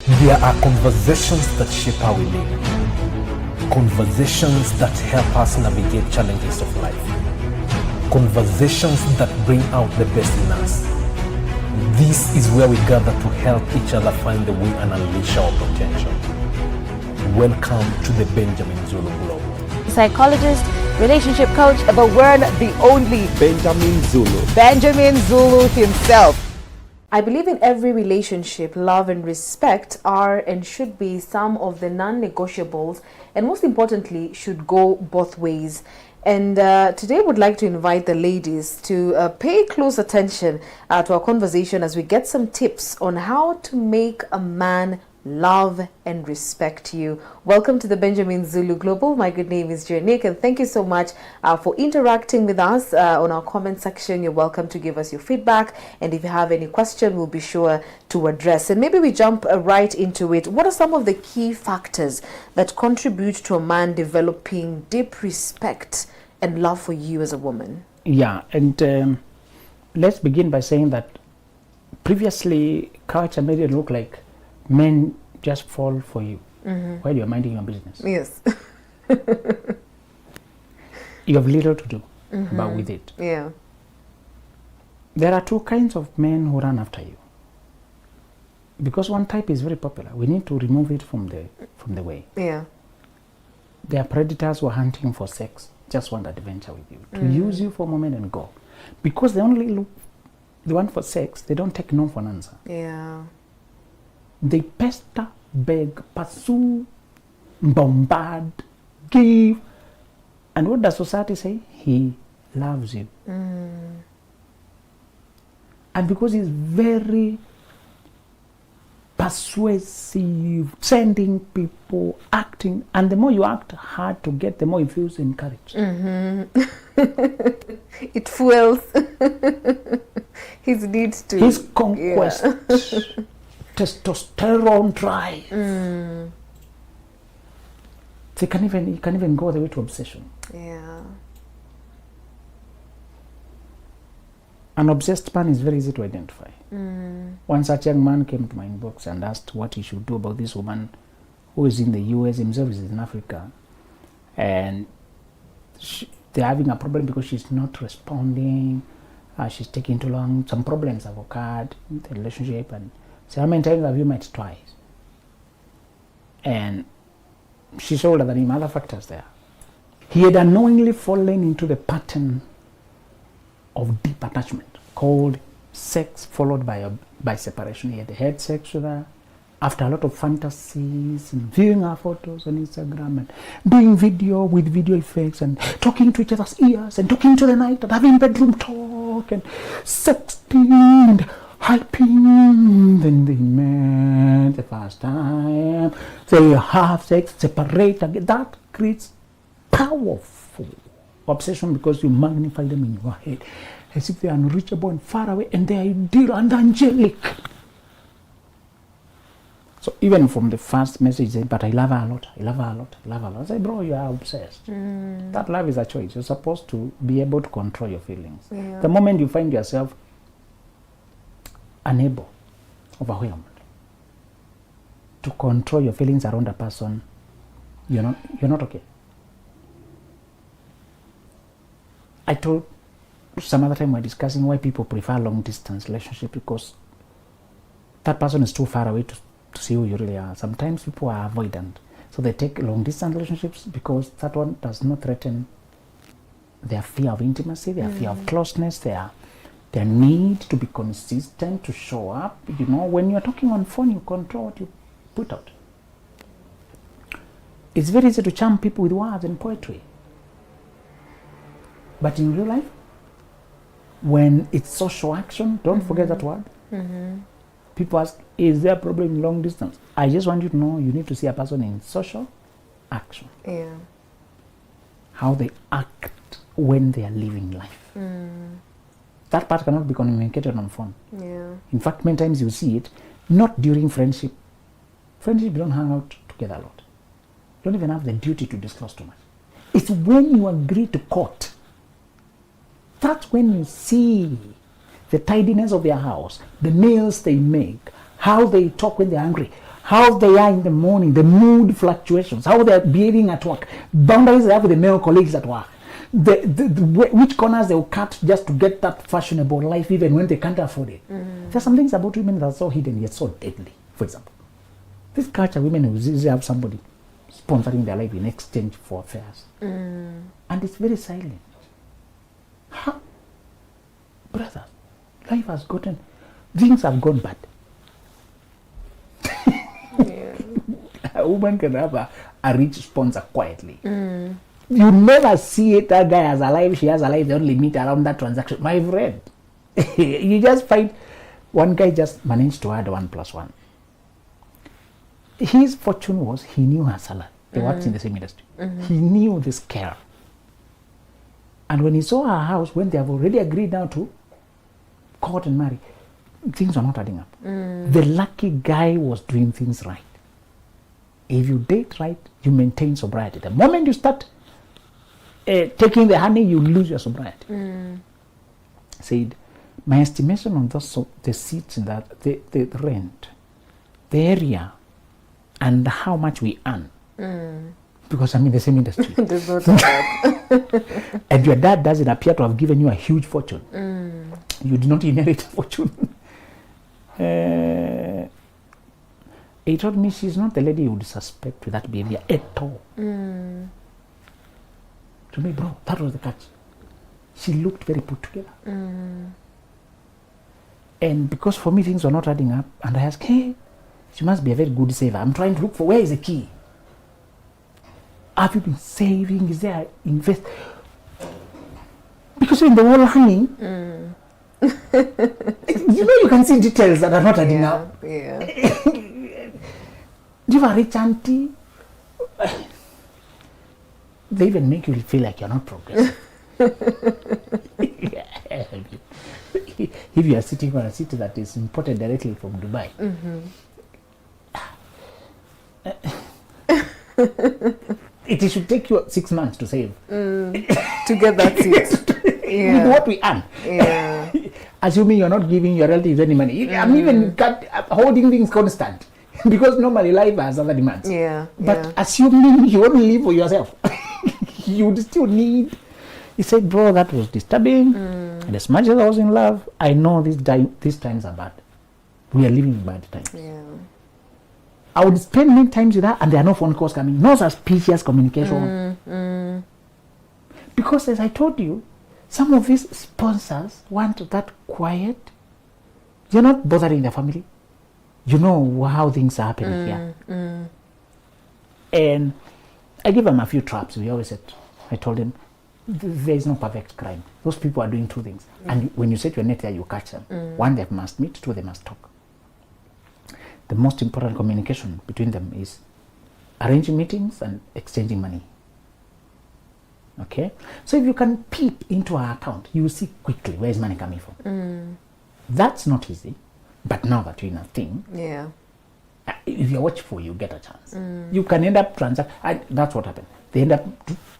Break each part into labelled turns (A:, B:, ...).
A: There are conversations that shape how we live. Conversations that help us navigate challenges of life. Conversations that bring out the best in us. This is where we gather to help each other find the way and unleash our potential. Welcome to the Benjamin Zulu Global.
B: Psychologist, relationship coach, but we're the only
C: Benjamin Zulu.
B: Benjamin Zulu himself. I believe in every relationship, love and respect are and should be some of the non-negotiables, and most importantly, should go both ways. And today I would like to invite the ladies to pay close attention to our conversation as we get some tips on how to make a man love and respect you. Welcome to the Benjamin Zulu Global. My good name is Janique, and thank you so much for interacting with us on our comment section. You're welcome to give us your feedback, and if you have any question, we'll be sure to address. And maybe we jump right into it. What are some of the key factors that contribute to a man developing deep respect and love for you as a woman?
D: Yeah, and let's begin by saying that previously culture made it look like men just fall for you while you're minding your business.
B: Yes.
D: You have little to do about with it.
B: Yeah.
D: There are two kinds of men who run after you. Because one type is very popular. We need to remove it from the way.
B: Yeah.
D: There are predators who are hunting for sex, just want adventure with you, to use you for a moment and go. Because they only look, they want for sex, they don't take no for an answer.
B: Yeah.
D: They pester, beg, pursue, bombard, give. And what does society say? He loves you. And because he's very persuasive, sending people, acting, and the more you act hard to get, the more he feels encouraged.
B: It fuels his needs to.
D: His conquest. Testosterone drive. He can even go the way to obsession.
B: Yeah.
D: An obsessed man is very easy to identify. One such young man came to my inbox and asked what he should do about this woman who is in the US, himself is in Africa, and they're having a problem because she's not responding, she's taking too long, some problems have occurred in the relationship, and so how many times have you met? Twice. And she's older than him, other factors there. He had unknowingly fallen into the pattern of deep attachment called sex followed by separation. He had had sex with her after a lot of fantasies and viewing her photos on Instagram and doing video with video effects and talking to each other's ears and talking to the night and having bedroom talk and sexting and hyping. Then they met the first time, they have sex, separate again. That creates powerful obsession because you magnify them in your head as if they are unreachable and far away and they are ideal and angelic. So even from the first message, but I love her a lot, I love her a lot, I love her a lot. I say, bro, you are obsessed. That love is a choice. You're supposed to be able to control your feelings.
B: Yeah.
D: The moment you find yourself unable, overwhelmed to control your feelings around a person, you're not okay. I told some other time we're discussing why people prefer long distance relationship, because that person is too far away to see who you really are. Sometimes people are avoidant, so they take long distance relationships because that one does not threaten their fear of intimacy, their fear of closeness, their need to be consistent, to show up. You know, when you're talking on phone, you control what you put out. It's very easy to charm people with words and poetry. But in real life, when it's social action, don't forget that word. People ask, is there a problem in long distance? I just want you to know you need to see a person in social action.
B: Yeah.
D: How they act when they are living life. That part cannot be communicated on phone.
B: Yeah.
D: In fact, many times you see it, not during friendship. Friendship, you don't hang out together a lot. You don't even have the duty to disclose too much. It's when you agree to court. That's when you see the tidiness of their house, the meals they make, how they talk when they're angry, how they are in the morning, the mood fluctuations, how they're behaving at work, boundaries they have with the male colleagues at work, which corners they will cut just to get that fashionable life even when they can't afford it. There's some things about women that are so hidden yet so deadly. For example, this culture, women who usually have somebody sponsoring their life in exchange for affairs. And it's very silent. Brother, life has gotten, things have gone bad. A woman can have a rich sponsor quietly. You never see it, that guy has a life, she has a life, they only meet around that transaction. My friend, you just find one guy just managed to add 1 + 1. His fortune was he knew her salary. They worked in the same industry. He knew this scale. And when he saw her house, when they have already agreed now to court and marry, things are not adding up. The lucky guy was doing things right. If you date right, you maintain sobriety. The moment you start taking the honey, you lose your sobriety. Said, my estimation on those, the seats in that, the rent, the area, and how much we earn. Because I'm in the same industry. And your dad doesn't appear to have given you a huge fortune. You did not inherit a fortune. He told me she's not the lady you would suspect with that behavior at all. To me, bro, that was the catch. She looked very put together. And because for me things were not adding up, and I asked, hey, she must be a very good saver. I'm trying to look for where is the key. Have you been saving? Is there invest? Because in the whole honey, you can see details that are not adding up.
B: Yeah.
D: Do you have a rich auntie? They even make you feel like you're not progressing. If you are sitting on a seat that is imported directly from Dubai, it should take you 6 months to save.
B: To get that seat.
D: With what we earn.
B: Yeah.
D: Assuming you're not giving your relatives any money. I'm even holding things constant. Because normally life has other demands.
B: Yeah.
D: But assuming you only live for yourself, you would still need. He said, bro, that was disturbing. And as much as I was in love, I know these times are bad. We are living in bad times.
B: Yeah.
D: I would spend many times with her and there are no phone calls coming. No suspicious communication. Because as I told you, some of these sponsors want that quiet. You're not bothering the family. You know how things are happening here. And I give them a few traps. We always said, I told them, there is no perfect crime. Those people are doing 2 things. And when you set your net there, you catch them. 1, they must meet. 2, they must talk. The most important communication between them is arranging meetings and exchanging money. Okay? So if you can peep into our account, you will see quickly where is money coming from. That's not easy. But now that you're in a thing, if you're watchful, you get a chance. You can end up that's what happened. They end up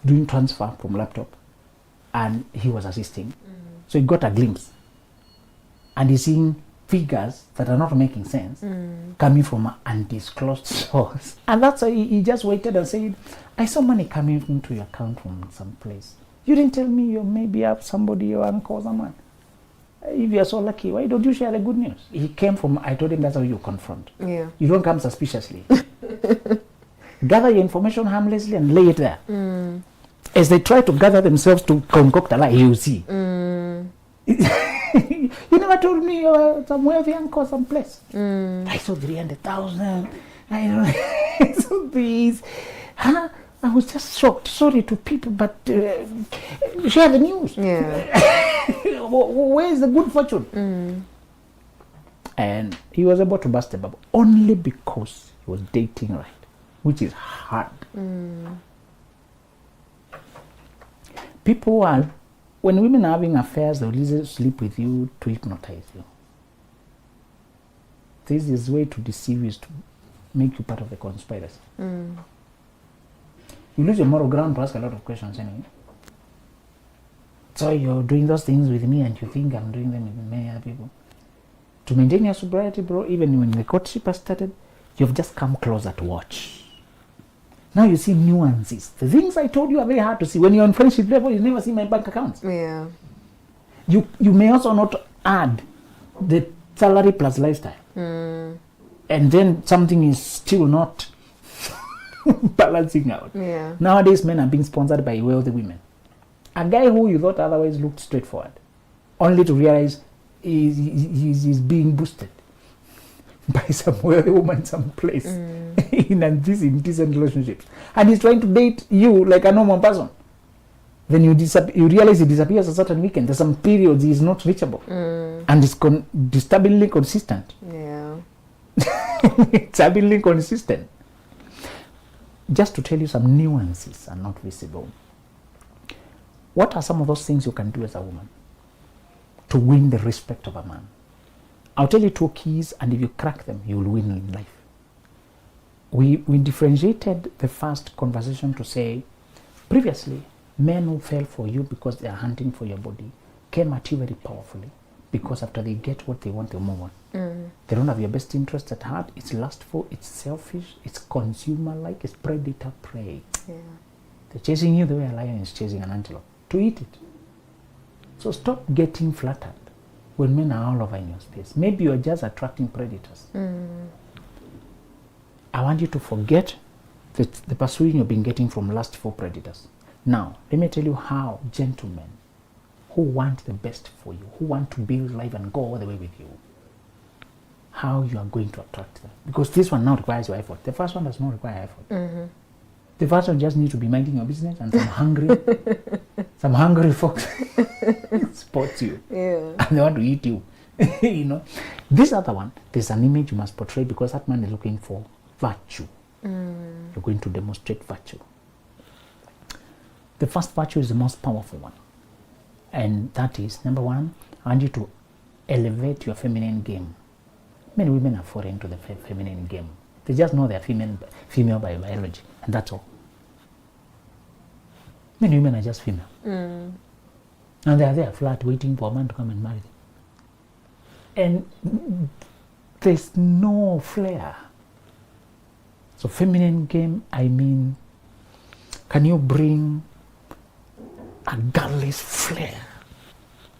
D: doing transfer from laptop, and he was assisting. So he got a glimpse, and he's seeing figures that are not making sense coming from an undisclosed source. And that's why he just waited and said, I saw money coming into your account from some place. You didn't tell me you maybe have somebody, your uncle or someone. If you are so lucky, why don't you share the good news? He came from, I told him that's how you confront.
B: Yeah.
D: You don't come suspiciously. Gather your information harmlessly and lay it there. As they try to gather themselves to concoct a lie, you see. You never told me you were some wealthy uncle someplace. I saw 300,000. I don't saw these. I was just shocked. Sorry to people, but share the news.
B: Yeah.
D: Where is the good fortune? And he was able to burst the bubble only because he was dating right, which is hard. People are, when women are having affairs, they'll usually sleep with you to hypnotize you. This is way to deceive you, is to make you part of the conspiracy. You lose your moral ground to ask a lot of questions anyway. So you're doing those things with me and you think I'm doing them with many other people. To maintain your sobriety, bro, even when the courtship has started, You've just come closer to watch. Now you see nuances. The things I told you are very hard to see. When you're on friendship level, you never see my bank accounts.
B: Yeah.
D: You may also not add the salary plus lifestyle. And then something is still not balancing out.
B: Yeah.
D: Nowadays, men are being sponsored by wealthy women. A guy who you thought otherwise looked straightforward, only to realize he's being boosted by some wealthy woman someplace in these indecent relationships. And he's trying to date you like a normal person. Then you realize he disappears a certain weekend. There's some periods he's not reachable. And it's disturbingly consistent.
B: Yeah.
D: It's disturbingly consistent. Just to tell you, some nuances are not visible. What are some of those things you can do as a woman to win the respect of a man? I'll tell you 2 keys, and if you crack them, you will win in life. We differentiated the first conversation to say, previously, men who fell for you because they are hunting for your body came at you very powerfully, because after they get what they want, they move on. They don't have your best interest at heart. It's lustful, it's selfish, it's consumer-like, it's predator-prey.
B: Yeah.
D: They're chasing you the way a lion is chasing an antelope, to eat it. So stop getting flattered when men are all over in your space. Maybe you're just attracting predators. I want you to forget the pursuing you've been getting from lustful predators. Now, let me tell you how gentlemen who want the best for you, who want to build life and go all the way with you, how you are going to attract them. Because this one now requires your effort. The first one does not require effort. The first one just needs to be minding your business, and some hungry folks spot you.
B: Yeah.
D: And they want to eat you. You know. This other one, there's an image you must portray, because that man is looking for virtue. You're going to demonstrate virtue. The first virtue is the most powerful one. And that is, number 1, I want you to elevate your feminine game. Many women are foreign to the feminine game. They just know they're female by biology, and that's all. Many women are just female. And they're there flat, waiting for a man to come and marry them. And there's no flair. So feminine game, I mean, can you bring a girlish flair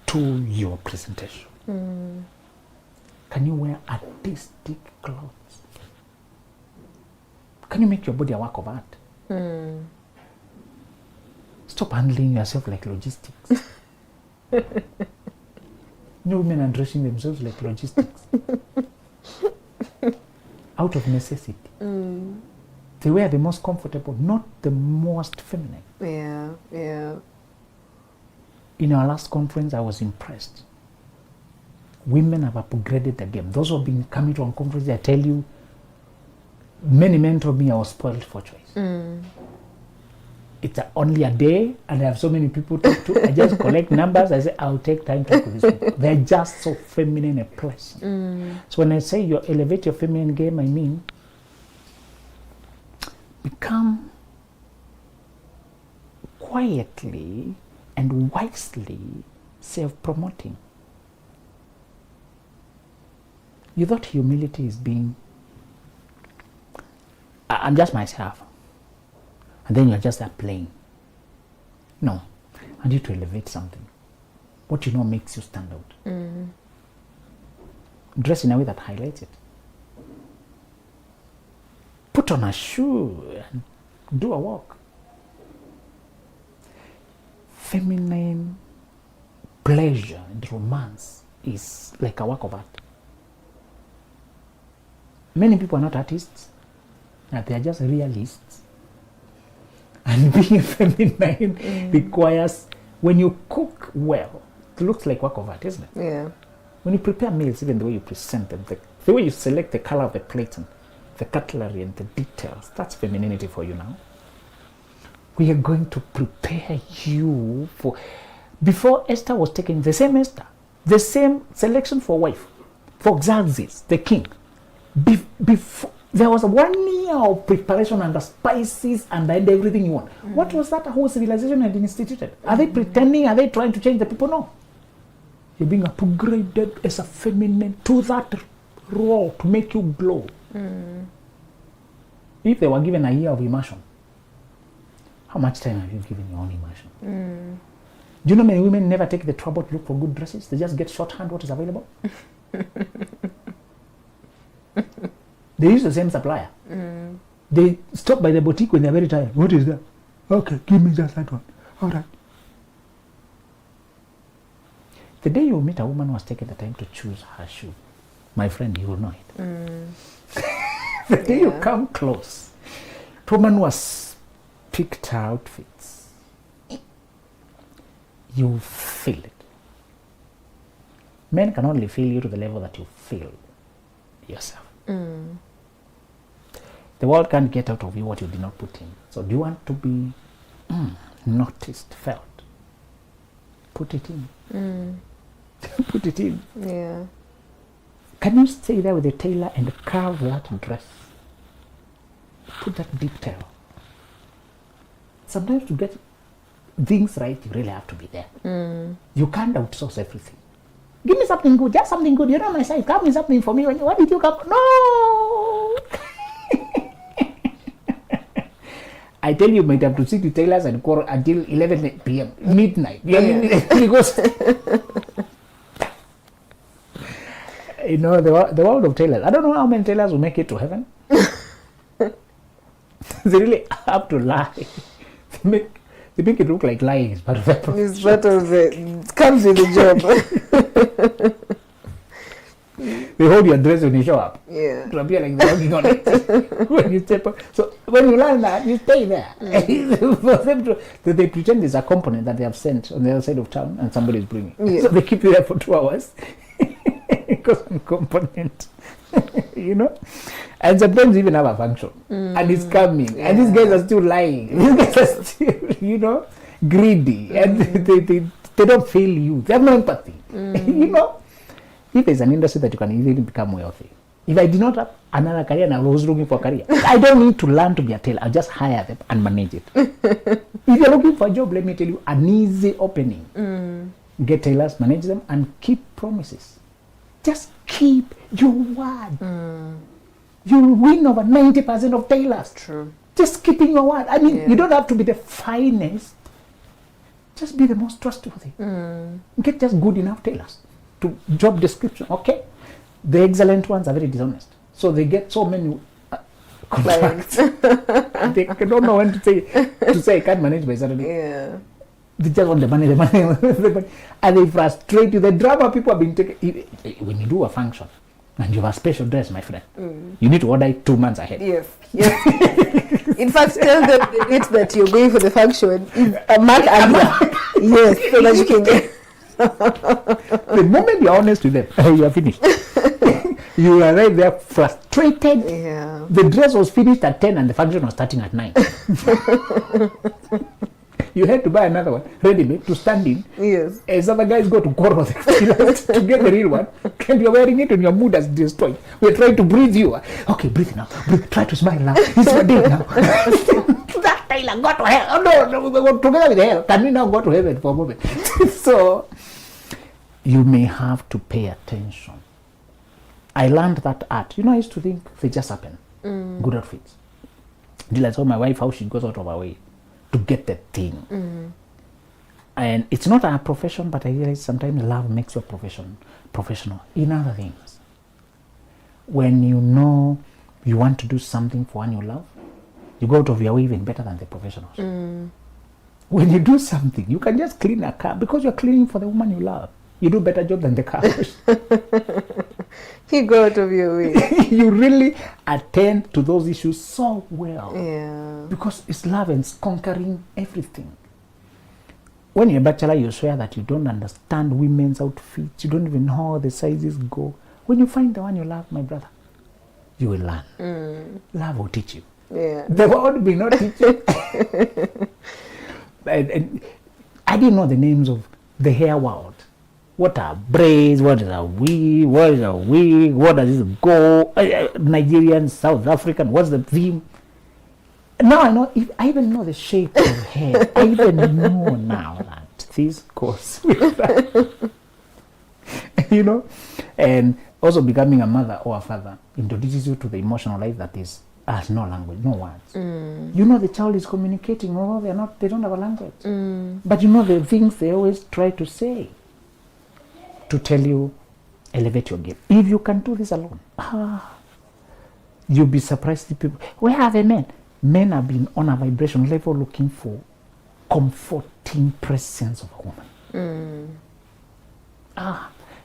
D: to your presentation? Can you wear artistic clothes? Can you make your body a work of art? Stop handling yourself like logistics. No, women are dressing themselves like logistics. Out of necessity. They wear the most comfortable, not the most feminine.
B: Yeah, yeah.
D: In our last conference, I was impressed. Women have upgraded the game. Those who have been coming to our conference, I tell you, many men told me I was spoiled for choice. It's only a day, and I have so many people to talk to. I just collect numbers. I say, I'll take time to talk to these people. They're just so feminine a person. So when I say you elevate your feminine game, I mean become quietly and wisely self-promoting. You thought humility is being, I'm just myself, and then you're just there playing. No, I need to elevate something. What you know makes you stand out. Dress in a way that highlights it. Put on a shoe and do a walk. Feminine pleasure and romance is like a work of art. Many people are not artists, they are just realists. And being feminine requires, when you cook well, it looks like work of art, isn't it?
B: Yeah.
D: When you prepare meals, even the way you present them, the way you select the color of the plate and the cutlery and the details, that's femininity for you now. We are going to prepare you for, before Esther was taken, the same Esther, the same selection for wife, for Xerxes, the king. Before, there was 1 year of preparation and the spices and everything you want. What was that whole civilization had been instituted? Are they pretending? Are they trying to change the people? No. You're being upgraded as a feminine to that role to make you glow. If they were given a year of immersion, how much time have you given your own immersion? Do you know many women never take the trouble to look for good dresses? They just get shorthand what is available. They use the same supplier. They stop by the boutique when they're very tired. What is that? Okay, give me just that one. All right. The day you meet a woman who has taken the time to choose her shoe, my friend, you will know it. The day you come close to a woman who has picked her outfits, you feel it. Men can only feel you to the level that you feel yourself. The world can't get out of you what you did not put in. So do you want to be noticed, felt? Put it in. Put it in.
B: Yeah.
D: Can you stay there with the tailor and carve that dress? Put that detail. Sometimes to get things right, you really have to be there. You can't outsource everything. Give me something good, just something good. You're on my side. Come with something for me. What did you come? No! I tell you, might have to sit with tailors and quarrel until 11 p.m. midnight. Because you know the world of tailors. I don't know how many tailors will make it to heaven. They really have to lie. They make it look like lying is part of it.
B: It's part of it. It comes with the job.
D: They hold your dress when you show up.
B: Yeah.
D: To appear like they're working on it. When you step up. So when you learn that, you stay there. For them to, they pretend there's a component that they have sent on the other side of town and somebody is bringing.
B: Yeah.
D: So they keep you there for 2 hours. Because of component. You know? And sometimes even have a function. And it's coming. Yeah. And these guys are still lying. These guys are still, you know, greedy. And they don't feel you. They have no empathy. You know? If there's an industry that you can easily become wealthy. If I did not have another career and I was looking for a career, I don't need to learn to be a tailor. I'll just hire them and manage it. If you're looking for a job, let me tell you, an easy opening. Get tailors, manage them, and keep promises. Just keep your word. You'll win over 90% of tailors.
B: True.
D: Just keeping your word. I mean, you don't have to be the finest. Just be the most trustworthy. Get just good enough tailors. To job description, okay? The excellent ones are very dishonest. So they get so many contracts. They don't know when to say I can't manage by Saturday.
B: Yeah.
D: They just want the money. And they frustrate you. The drama people have been taking. When you do a function and you have a special dress, my friend, you need to order it 2 months ahead.
B: Yes. In fact, tell them the date that you're going for the function is a month earlier. Yes, so that you can get.
D: The moment you're honest with them, you are finished. You arrive there frustrated.
B: Yeah.
D: The dress was finished at 10 and the function was starting at 9. You had to buy another one, ready-made, to stand in.
B: Yes.
D: As other guys go to quarrel to get the real one, and you're wearing it and your mood has destroyed. We're trying to breathe you. Okay, breathe now. Breathe. Try to smile now. It's your day now. That tailor, go to hell. Oh, no, we're together with hell. Can we now go to heaven for a moment? So, you may have to pay attention. I learned that art. You know, I used to think they just happen. Good outfits. Until I saw my wife how she goes out of her way to get the thing. And it's not a profession, but I realize sometimes love makes you professional in other things. When you know you want to do something for one you love, you go out of your way even better than the professionals. When you do something, you can just clean a car because you're cleaning for the woman you love. You do a better job than the car.
B: You go out of your way.
D: You really attend to those issues so well.
B: Yeah.
D: Because it's love and it's conquering everything. When you're a bachelor, you swear that you don't understand women's outfits. You don't even know how the sizes go. When you find the one you love, my brother, you will learn. Love will teach you.
B: Yeah.
D: The world will not teach you. And I didn't know the names of the hair world. What are braids? What is a weave? What is a wig? What does it go? Nigerian, South African, what's the theme? Now I know, I even know the shape of hair. I even know now that this goes with that. You know? And also becoming a mother or a father introduces you to the emotional life that is has no language, no words. You know the child is communicating, although they don't have a language. But you know the things they always try to say to tell you, elevate your game. If you can do this alone, you'll be surprised. The people, where are the men? Men have been on a vibration level looking for comforting presence of a woman.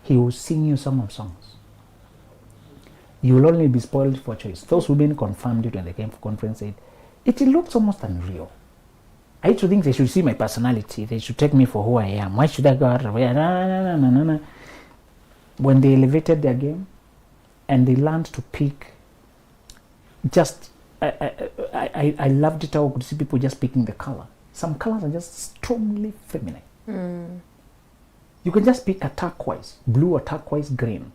D: He will sing you Song of Songs. You will only be spoiled for choice. Those women confirmed it when they came for conference said, it looks almost unreal. I used to think they should see my personality. They should take me for who I am. Why should I go out of here? No. When they elevated their game and they learned to pick, just, I loved it how I could see people just picking the color. Some colors are just strongly feminine. You can just pick a turquoise, blue or turquoise green.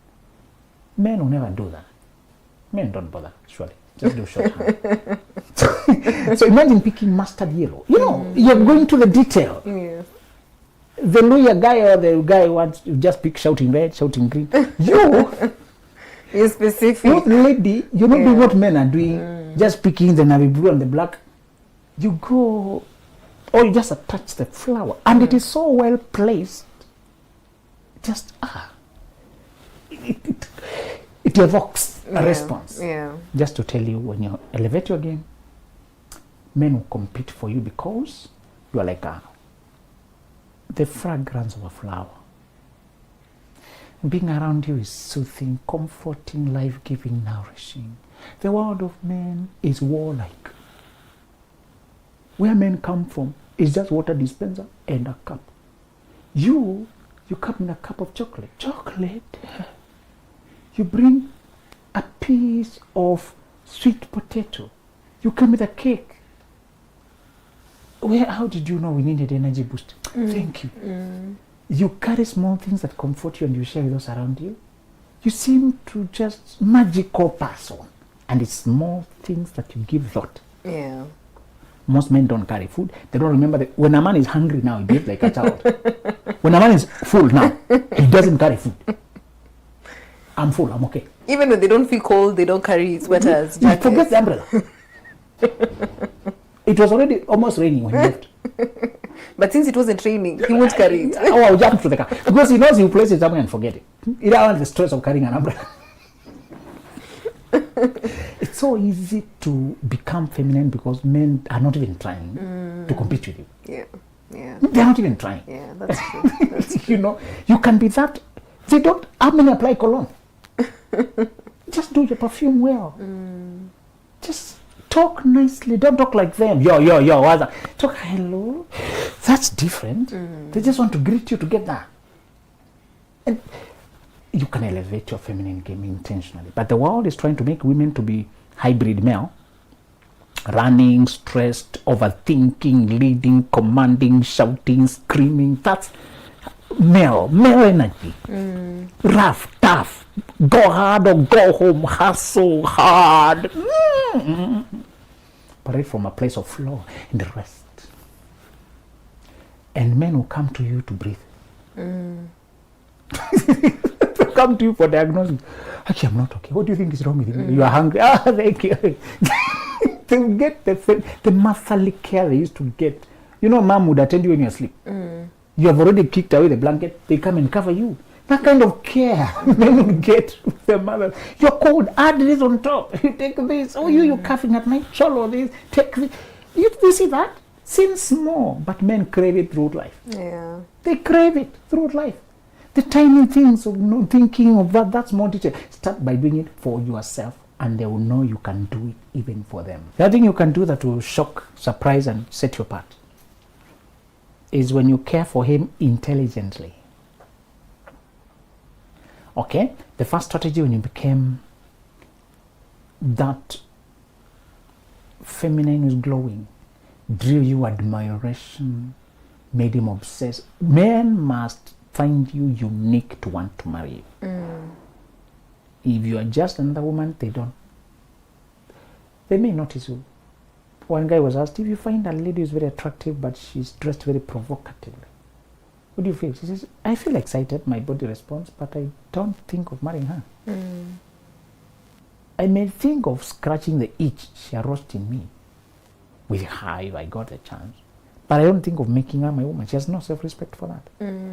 D: Men will never do that. Men don't bother, surely. Just do short hair. So imagine picking mustard yellow. You know, you're going to the detail.
B: Yes.
D: The lawyer guy or the guy who wants to just pick shouting red, shouting green.
B: You're specific.
D: You lady, you're not doing what men are doing, just picking the navy blue and the black. You go, or you just attach the flower, and it is so well placed. Just it evokes a response.
B: Yeah.
D: Just to tell you, when you elevate your game, men will compete for you because you are like the fragrance of a flower. Being around you is soothing, comforting, life-giving, nourishing. The world of men is warlike. Where men come from is just water dispenser and a cup. You come in a cup of chocolate. Chocolate. You bring a piece of sweet potato. You come with a cake. How did you know we needed energy boost? Thank you. You carry small things that comfort you and you share with those around you. You seem to just magical person. And it's small things that you give thought.
B: Yeah.
D: Most men don't carry food. They don't remember that when a man is hungry now, he behaves like a child. When a man is full now, he doesn't carry food. I'm full, I'm okay.
B: Even when they don't feel cold, they don't carry sweaters, jackets.
D: He forgets the umbrella. It was already almost raining when he left.
B: But since it wasn't raining, he won't carry it.
D: I'll jump to the car. Because he knows he'll place it somewhere and forget it. He doesn't want the stress of carrying an umbrella. It's so easy to become feminine because men are not even trying to compete with you.
B: Yeah.
D: They're not even trying.
B: Yeah, that's true.
D: You know, you can be that. They don't, how many apply cologne? Just do your perfume well. Just talk nicely. Don't talk like them. Yo, what's that? Talk hello. That's different. They just want to greet you to get that. And you can elevate your feminine game intentionally. But the world is trying to make women to be hybrid male. Running, stressed, overthinking, leading, commanding, shouting, screaming. That's male energy. Rough, tough. Go hard or go home. Hustle hard. Operate from a place of flow and rest. And men will come to you to breathe. They'll come to you for diagnosis. Actually, I'm not okay. What do you think is wrong with you? You are hungry. Thank you. They'll get the motherly care they used to get. You know, mom would attend you when you're asleep. You have already kicked away the blanket. They come and cover you. That kind of care they would get with their mother. You're cold, add this on top. You take this. Oh, you're coughing at night. Swallow this. Take this. You see that? Seems small, but men crave it through life.
B: Yeah.
D: They crave it through life. The tiny things of thinking of that's more detail. Start by doing it for yourself, and they will know you can do it even for them. The other thing you can do that will shock, surprise, and set you apart is when you care for him intelligently. Okay? The first strategy when you became that feminine who's glowing, drew you admiration, made him obsessed. Men must find you unique to want to marry you. If you are just another woman, they may notice you. One guy was asked, if you find a lady who's very attractive but she's dressed very provocatively, what do you feel? She says, I feel excited, my body responds, but I don't think of marrying her. I may think of scratching the itch she aroused in me with her if I got the chance. But I don't think of making her my woman. She has no self-respect for that.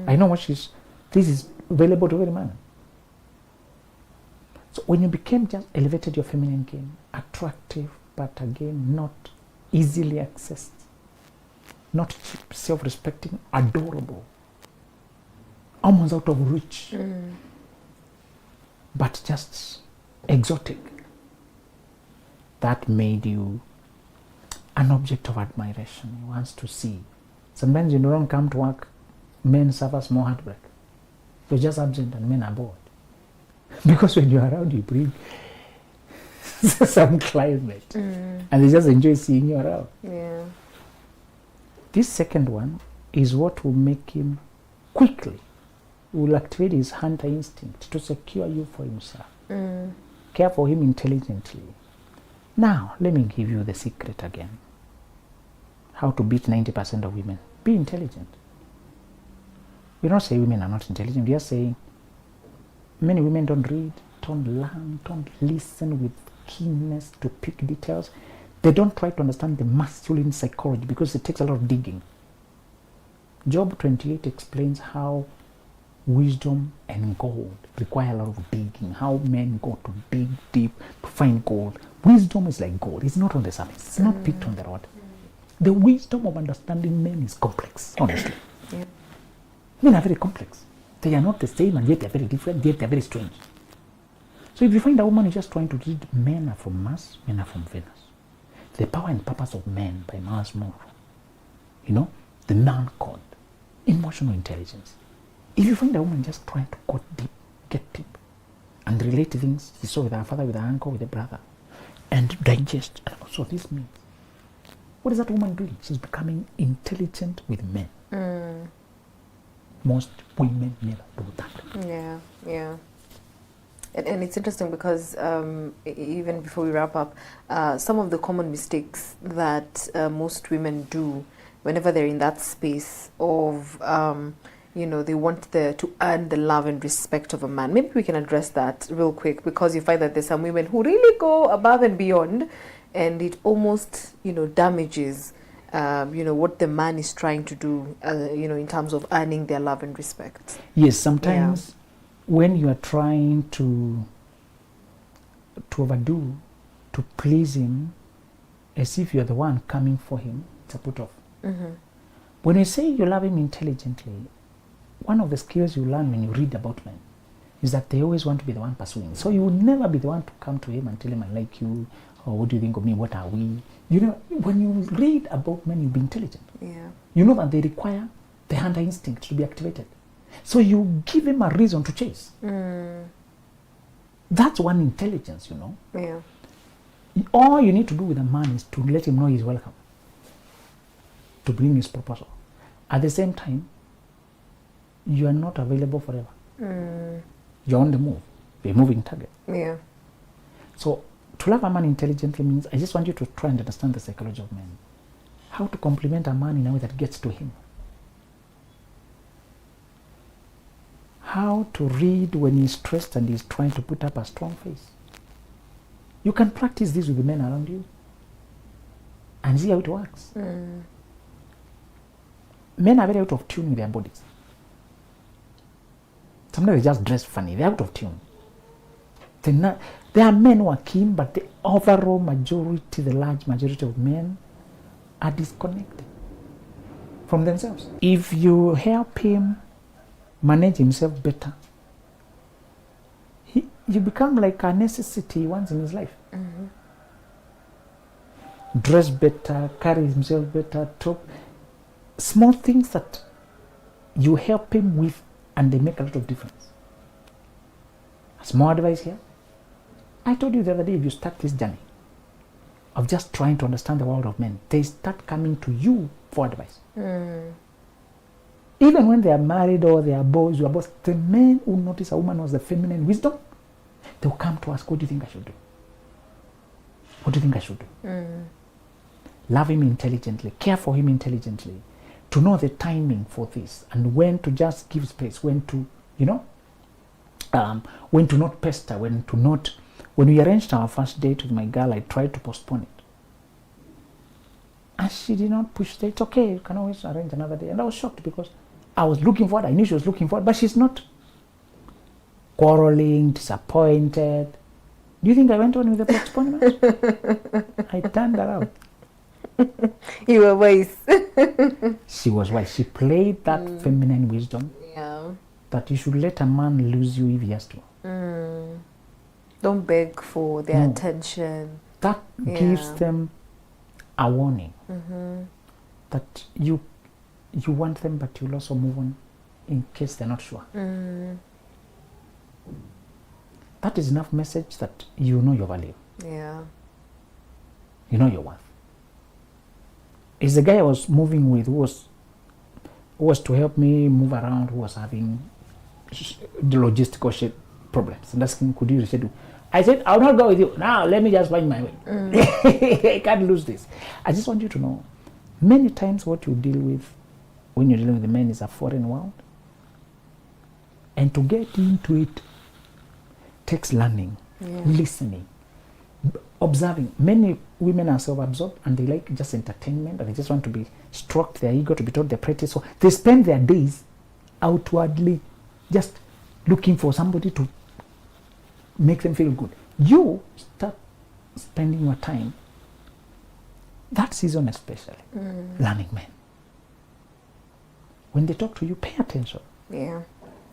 D: I know this is available to every man. So when you became just elevated your feminine game, attractive, but again, not easily accessed, not cheap, self-respecting, adorable, almost out of reach, but just exotic, that made you an object of admiration. He wants to see. Sometimes you don't come to work, men suffer small heartbreak. You're just absent and men are bored. Because when you're around, you bring some climate. And they just enjoy seeing you around.
B: Yeah.
D: This second one is what will make him quickly, will activate his hunter instinct to secure you for himself. Care for him intelligently. Now, let me give you the secret again. How to beat 90% of women. Be intelligent. We don't say women are not intelligent. We are saying many women don't read, don't learn, don't listen with keenness to pick details. They don't try to understand the masculine psychology because it takes a lot of digging. Job 28 explains how wisdom and gold require a lot of digging, how men go to dig deep to find gold. Wisdom is like gold. It's not on the surface. It's not picked on the road. The wisdom of understanding men is complex, honestly.
B: Yeah.
D: Men are very complex. They are not the same, and yet they are very different, yet they are very strange. So if you find a woman who's just trying to read men are from Mars, men are from Venus. The Power and Purpose of Men by Miles Monroe. You know, the man code, emotional intelligence. If you find a woman just trying to go deep, get deep, and relate things she saw with her father, with her uncle, with her brother, and digest, and also this means, what is that woman doing? She's becoming intelligent with men. Most women never do that.
B: Yeah, yeah. And it's interesting because even before we wrap up, some of the common mistakes that most women do whenever they're in that space of, they want to earn the love and respect of a man. Maybe we can address that real quick, because you find that there's some women who really go above and beyond, and it almost, damages, what the man is trying to do, in terms of earning their love and respect.
D: Yes, sometimes when you are trying to overdo, to please him, as if you're the one coming for him, it's a put off. When you say you love him intelligently, one of the skills you learn when you read about men is that they always want to be the one pursuing. So you will never be the one to come to him and tell him, I like you, or what do you think of me, what are we? When you read about men, you'll be intelligent.
B: Yeah.
D: You know that they require the hunter instinct to be activated. So you give him a reason to chase. That's one intelligence,
B: Yeah.
D: All you need to do with a man is to let him know he's welcome, to bring his proposal. At the same time, you are not available forever. You're on the move. You're a moving target.
B: Yeah.
D: So to love a man intelligently means I just want you to try and understand the psychology of men. How to compliment a man in a way that gets to him. How to read when he's stressed and he's trying to put up a strong face. You can practice this with the men around you and see how it works. Men are very out of tune with their bodies. Sometimes they just dress funny. They're out of tune. There are men who are keen, but the overall majority, the large majority of men are disconnected from themselves. If you help him manage himself better, you become like a necessity he wants in his life. Dress better, carry himself better, talk. Small things that you help him with, and they make a lot of difference. A small advice here. I told you the other day, if you start this journey of just trying to understand the world of men, they start coming to you for advice. Even when they are married or they are boys, you are both, the men who notice a woman has the feminine wisdom, they will come to ask, what do you think I should do? What do you think I should do? Love him intelligently, care for him intelligently, to know the timing for this and when to just give space, when to, when to not pester, when to not When we arranged our first date with my girl, I tried to postpone it. And she did not push it. It's okay, you can always arrange another day. And I was shocked because I was looking forward. I knew she was looking forward, but she's not quarreling, disappointed. Do you think I went on with the postponement? I turned around.
B: You were wise.
D: She was wise. She played that feminine wisdom
B: Yeah.
D: that you should let a man lose you if he has to.
B: Don't beg for their
D: No.
B: attention.
D: That gives them a warning that you want them, but you'll also move on in case they're not sure. That is enough message that you know your value.
B: Yeah.
D: You know your worth. It's the guy I was moving with who was to help me move around, who was having the logistical shit problems. And asking, could you reschedule? I said, I'll not go with you. Now, let me just find my way. I can't lose this. I just want you to know, many times what you deal with when you're dealing with the men is a foreign world. And to get into it takes learning, listening, observing. Many women are self-absorbed and they like just entertainment and they just want to be stroked their ego, to be told they're pretty. So they spend their days outwardly just looking for somebody to make them feel good. You start spending your time, that season especially, learning men. When they talk to you, pay attention.
B: Yeah.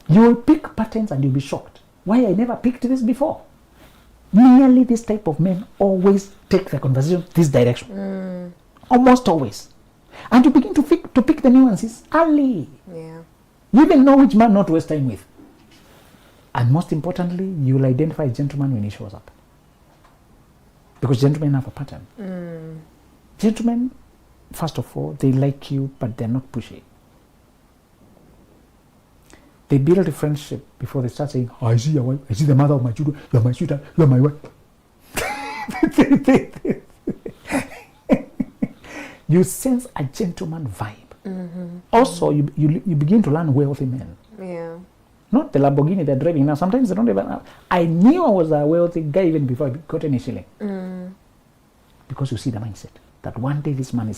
D: You will pick patterns and you'll be shocked. Why I never picked this before? Nearly this type of men always take the conversation this direction. Almost always. And you begin to pick the nuances early.
B: Yeah.
D: You even know which man not to waste time with. And most importantly, you will identify a gentleman when he shows up. Because gentlemen have a pattern. Gentlemen, first of all, they like you, but they're not pushy. They build a friendship before they start saying, oh, I see your wife, I see the mother of my children, you're my sweetheart, you're my wife. You sense a gentleman vibe. Also, you begin to learn wealthy men.
B: Yeah.
D: Not the Lamborghini they're driving now. Sometimes they don't even. I knew I was a wealthy guy even before I got any shilling. Because you see the mindset that one day this man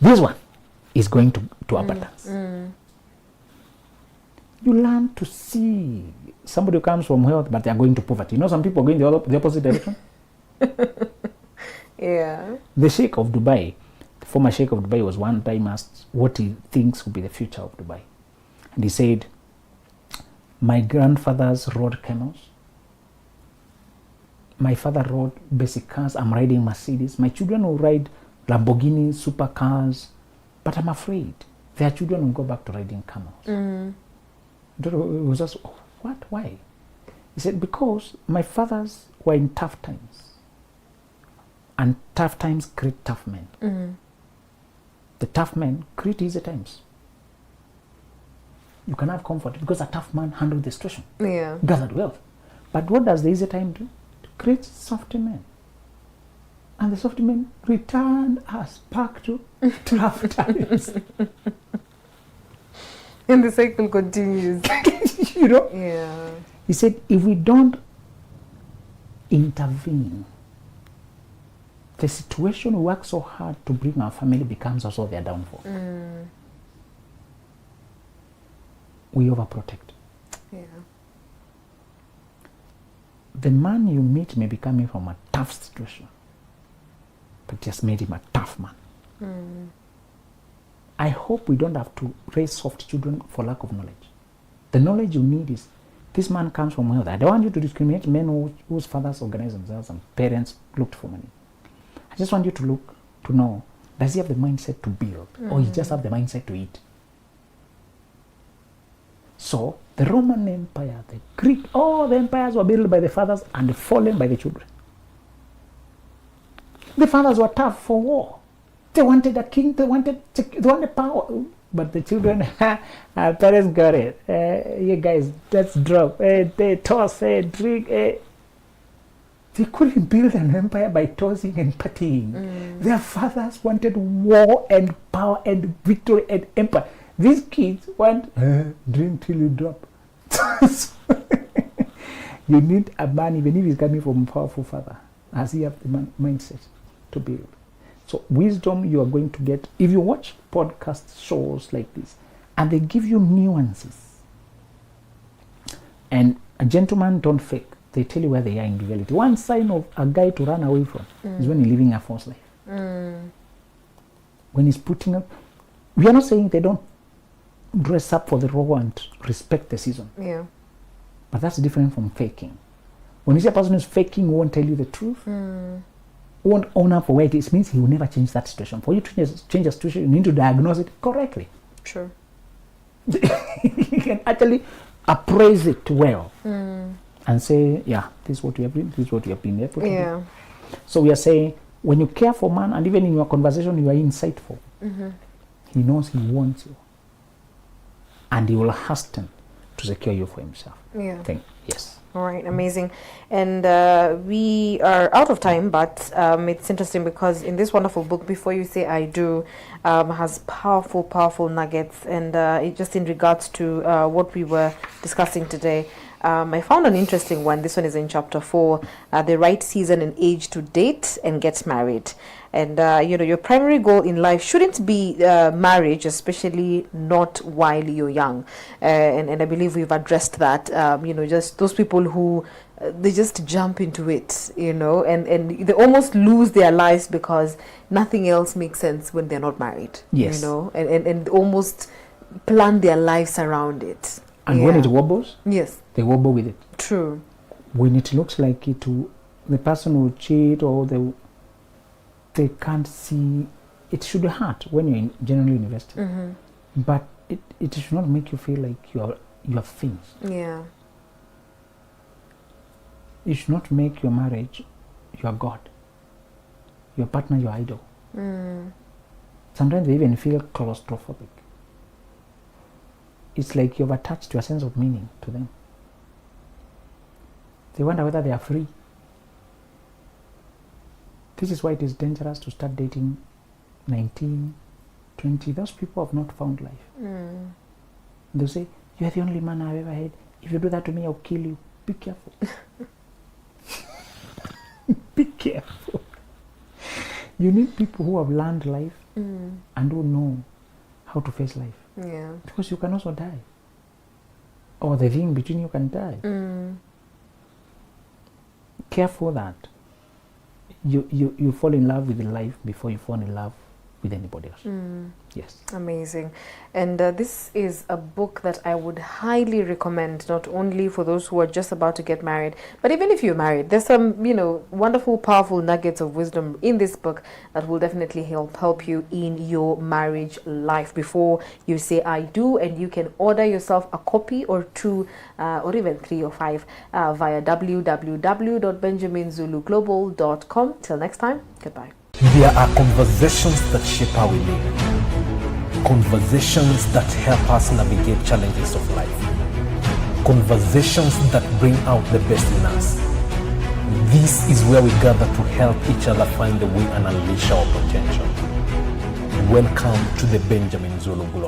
D: this one is going to abundance. You learn to see somebody who comes from wealth, but they are going to poverty. You know, some people are going the opposite direction.
B: Yeah.
D: The Sheikh of Dubai, the former Sheikh of Dubai, was one time asked what he thinks will be the future of Dubai. And he said, my grandfathers rode camels. My father rode basic cars. I'm riding Mercedes. My children will ride Lamborghini, supercars. But I'm afraid their children will go back to riding camels. It was just, oh, what? Why? He said, because my fathers were in tough times. And tough times create tough men. The tough men create easy times. You can have comfort because a tough man handled the situation.
B: Yeah.
D: Gathered wealth. But what does the easy time do? It creates softer men. And the softer men return us back to tough times.
B: And the cycle continues.
D: You know?
B: Yeah.
D: He said, if we don't intervene, the situation we work so hard to bring our family becomes also their downfall. We overprotect.
B: Yeah.
D: The man you meet may be coming from a tough situation, but just made him a tough man. I hope we don't have to raise soft children for lack of knowledge. The knowledge you need is, this man comes from wealth. I don't want you to discriminate men whose fathers organized themselves and parents looked for money. I just want you to look, to know, does he have the mindset to build, or he just have the mindset to eat? So, the Roman Empire, the Greek, all the empires were built by the fathers and fallen by the children. The fathers were tough for war. They wanted a king, they wanted power. But the children, our parents got it. You guys, let's drop. They toss, drink. They couldn't build an empire by tossing and partying. Their fathers wanted war and power and victory and empire. These kids want drink till you drop. You need a man, even if he's coming from a powerful father, as he have the mindset to build. So wisdom you are going to get, if you watch podcast shows like this, and they give you nuances. And a gentleman don't fake. They tell you where they are in reality. One sign of a guy to run away from is when he's living a false life. When he's putting up, we are not saying they don't dress up for the role and respect the season.
B: Yeah.
D: But that's different from faking. When you say a person is faking, won't tell you the truth, won't own up for where it is, means he will never change that situation. For you to change a situation, you need to diagnose it correctly.
B: Sure.
D: You can actually appraise it well and say, yeah, this is what we have been, this is what we have been able to do. So we are saying, when you care for man, and even in your conversation, you are insightful. He knows he wants you. And he will hasten to secure you for himself.
B: Yeah.
D: Yes.
B: All right, amazing. And we are out of time, but it's interesting because in this wonderful book, Before You Say I Do, has powerful, powerful nuggets. And it just in regards to what we were discussing today, I found an interesting one. This one is in chapter 4, the right season and age to date and get married. And, your primary goal in life shouldn't be marriage, especially not while you're young. And I believe we've addressed that, just those people who they just jump into it, and they almost lose their lives because nothing else makes sense when they're not married,
D: Yes.
B: and almost plan their lives around it.
D: And when it wobbles,
B: yes,
D: they wobble with it.
B: True.
D: When it looks like the person will cheat or they can't see, it should hurt when you're generally invested. But it should not make you feel like you have things.
B: Yeah.
D: It should not make your marriage your God, your partner your idol. Sometimes they even feel claustrophobic. It's like you've attached your sense of meaning to them. They wonder whether they are free. This is why it is dangerous to start dating 19, 20. Those people have not found life. They'll say, you are the only man I've ever had. If you do that to me, I'll kill you. Be careful. Be careful. You need people who have learned life and who know how to face life.
B: Yeah.
D: Because you can also die. Or the thing between you can die. Careful that you fall in love with life before you fall in love with anybody else. Yes. Amazing.
B: And this is a book that I would highly recommend, not only for those who are just about to get married, but even if you're married. There's some, wonderful, powerful nuggets of wisdom in this book that will definitely help you in your marriage life. Before You Say I Do, and you can order yourself a copy or two, or even 3 or 5 via www.benjaminzuluglobal.com. Till next time, goodbye.
A: There are conversations that shape how we live. Conversations that help us navigate challenges of life. Conversations that bring out the best in us. This is where we gather to help each other find the way and unleash our potential. Welcome to the Benjamin Zulu Global.